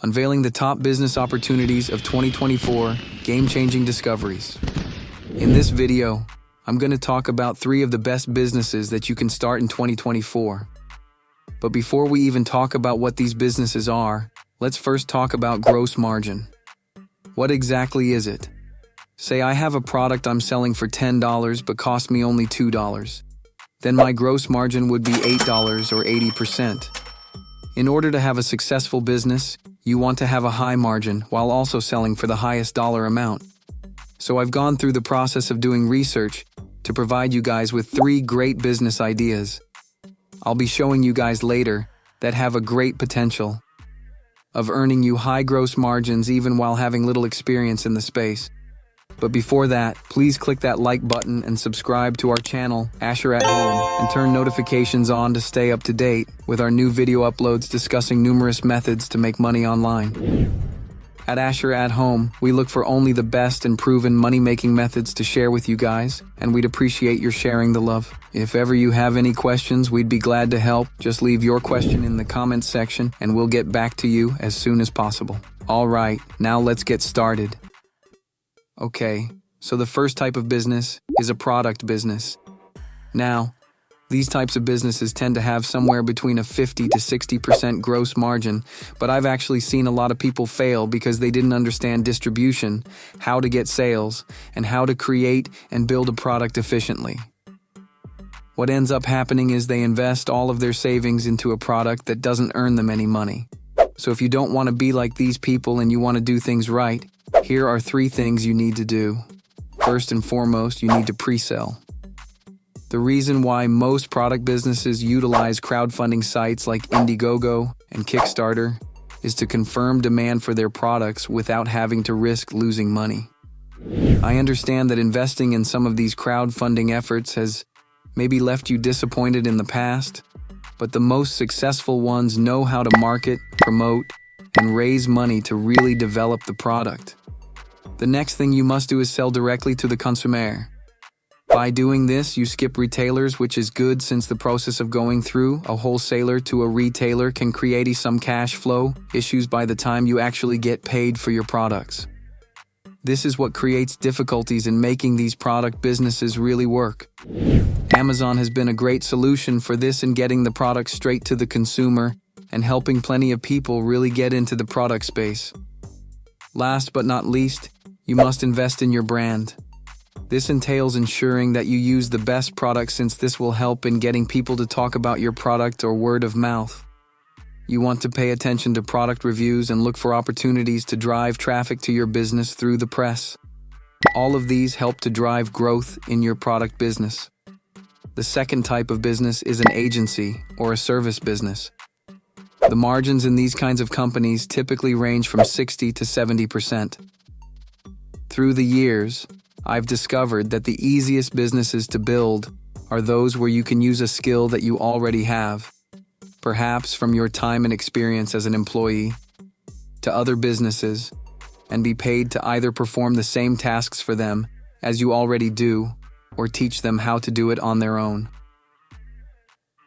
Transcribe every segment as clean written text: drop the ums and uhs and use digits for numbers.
unveiling the top business opportunities of 2024, game-changing discoveries. In this video, I'm going to talk about 3 of the best businesses that you can start in 2024. But before we even talk about what these businesses are, let's first talk about gross margin. What exactly is it? Say I have a product I'm selling for $10 but cost me only $2. Then my gross margin would be $8 or 80%. In order to have a successful business, you want to have a high margin while also selling for the highest dollar amount. So I've gone through the process of doing research to provide you guys with 3 great business ideas. I'll be showing you guys later that have a great potential of earning you high gross margins even while having little experience in the space. But before that, please click that like button and subscribe to our channel, Asher at Home, and turn notifications on to stay up to date with our new video uploads discussing numerous methods to make money online. At Asher at Home, we look for only the best and proven money-making methods to share with you guys, and we'd appreciate your sharing the love. If ever you have any questions, we'd be glad to help. Just leave your question in the comments section, and we'll get back to you as soon as possible. All right, now let's get started. Okay, so the first type of business is a product business. Now, these types of businesses tend to have somewhere between a 50 to 60% gross margin, but I've actually seen a lot of people fail because they didn't understand distribution, how to get sales, and how to create and build a product efficiently. What ends up happening is they invest all of their savings into a product that doesn't earn them any money. So if you don't want to be like these people and you want to do things right, here are 3 things you need to do. First and foremost, you need to pre-sell. The reason why most product businesses utilize crowdfunding sites like Indiegogo and Kickstarter is to confirm demand for their products without having to risk losing money. I understand that investing in some of these crowdfunding efforts has maybe left you disappointed in the past, but the most successful ones know how to market, promote, and raise money to really develop the product. The next thing you must do is sell directly to the consumer. By doing this, you skip retailers, which is good since the process of going through a wholesaler to a retailer can create some cash flow issues by the time you actually get paid for your products. This is what creates difficulties in making these product businesses really work. Amazon has been a great solution for this in getting the product straight to the consumer and helping plenty of people really get into the product space. Last but not least, you must invest in your brand. This entails ensuring that you use the best product since this will help in getting people to talk about your product or word of mouth. You want to pay attention to product reviews and look for opportunities to drive traffic to your business through the press. All of these help to drive growth in your product business. The second type of business is an agency or a service business. The margins in these kinds of companies typically range from 60 to 70%. Through the years, I've discovered that the easiest businesses to build are those where you can use a skill that you already have, perhaps from your time and experience as an employee, to other businesses, and be paid to either perform the same tasks for them as you already do, or teach them how to do it on their own.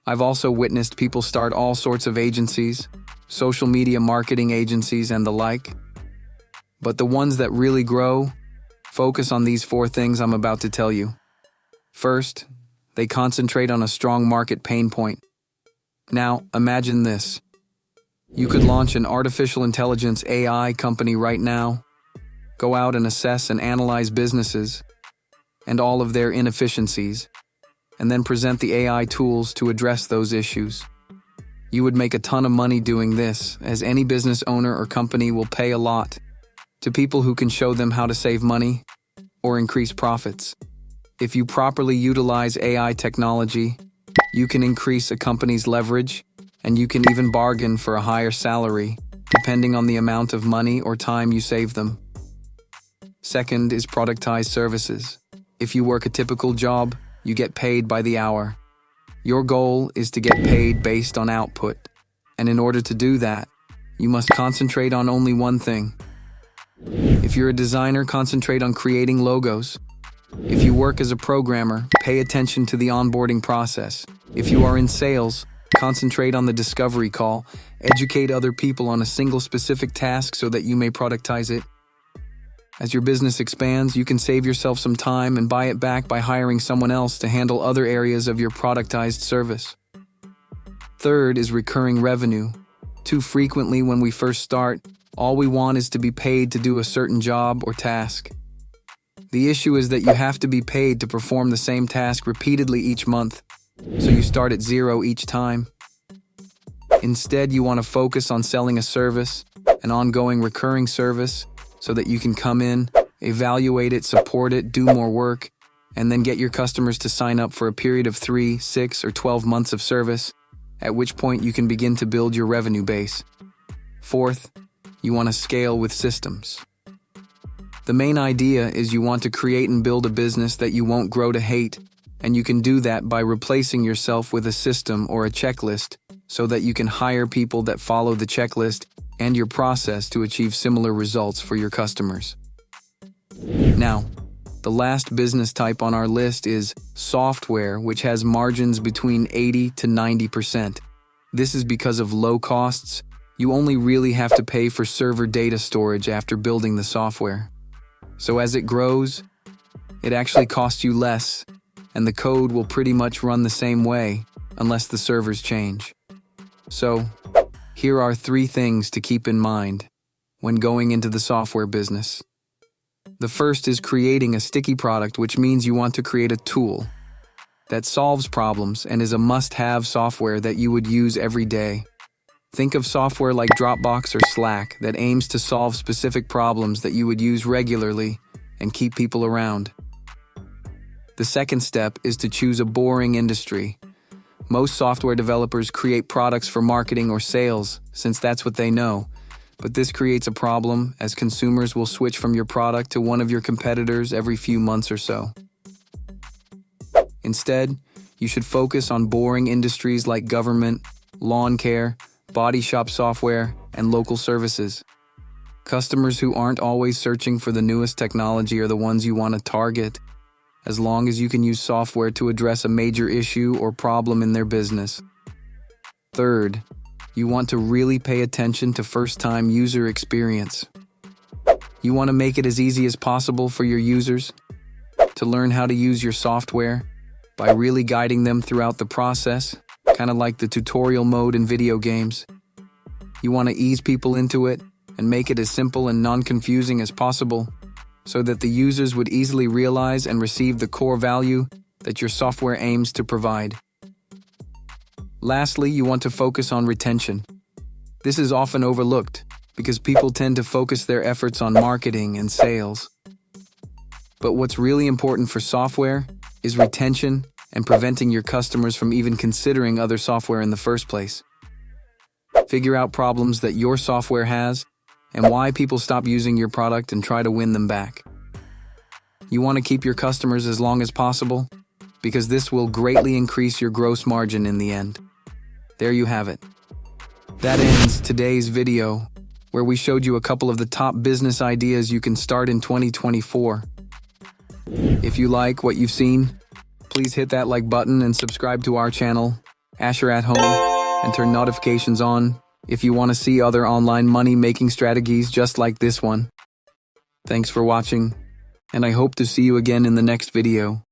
I've also witnessed people start all sorts of agencies, social media marketing agencies and the like. But the ones that really grow focus on these 4 things I'm about to tell you. First, they concentrate on a strong market pain point. Now, imagine this. You could launch an artificial intelligence AI company right now, go out and assess and analyze businesses and all of their inefficiencies, and then present the AI tools to address those issues. You would make a ton of money doing this, as any business owner or company will pay a lot to people who can show them how to save money or increase profits. If you properly utilize AI technology, you can increase a company's leverage, and you can even bargain for a higher salary, depending on the amount of money or time you save them. Second is productized services. If you work a typical job, you get paid by the hour. Your goal is to get paid based on output, and in order to do that, you must concentrate on only one thing. If you're a designer, concentrate on creating logos. If you work as a programmer, pay attention to the onboarding process. If you are in sales, Concentrate on the discovery call. Educate other people on a single specific task so that you may productize it. As your business expands, you can save yourself some time and buy it back by hiring someone else to handle other areas of your productized service. Third is recurring revenue. Too frequently when we first start, all we want is to be paid to do a certain job or task. The issue is that you have to be paid to perform the same task repeatedly each month, so you start at zero each time. Instead, you want to focus on selling a service, an ongoing recurring service, so that you can come in, evaluate it, support it, do more work, and then get your customers to sign up for a period of 3, 6, or 12 months of service, at which point you can begin to build your revenue base. Fourth, you want to scale with systems. The main idea is you want to create and build a business that you won't grow to hate, and you can do that by replacing yourself with a system or a checklist so that you can hire people that follow the checklist and your process to achieve similar results for your customers. Now, the last business type on our list is software, which has margins between 80 to 90%. This is because of low costs. You only really have to pay for server data storage after building the software. So as it grows, it actually costs you less, and the code will pretty much run the same way unless the servers change. So, here are 3 things to keep in mind when going into the software business. The first is creating a sticky product, which means you want to create a tool that solves problems and is a must-have software that you would use every day. Think of software like Dropbox or Slack that aims to solve specific problems that you would use regularly and keep people around. The second step is to choose a boring industry. Most software developers create products for marketing or sales, since that's what they know. But this creates a problem, as consumers will switch from your product to one of your competitors every few months or so. Instead, you should focus on boring industries like government, lawn care, body shop software, and local services. Customers who aren't always searching for the newest technology are the ones you want to target, as long as you can use software to address a major issue or problem in their business. Third, you want to really pay attention to first-time user experience. You want to make it as easy as possible for your users to learn how to use your software by really guiding them throughout the process, kind of like the tutorial mode in video games. You want to ease people into it and make it as simple and non-confusing as possible, so that the users would easily realize and receive the core value that your software aims to provide. Lastly, you want to focus on retention. This is often overlooked because people tend to focus their efforts on marketing and sales. But what's really important for software is retention and preventing your customers from even considering other software in the first place. Figure out problems that your software has and why people stop using your product and try to win them back. You want to keep your customers as long as possible because this will greatly increase your gross margin in the end. There you have it. That ends today's video, where we showed you a couple of the top business ideas you can start in 2024. If you like what you've seen, please hit that like button and subscribe to our channel, Asher at Home, and turn notifications on if you want to see other online money-making strategies just like this one. Thanks for watching, and I hope to see you again in the next video.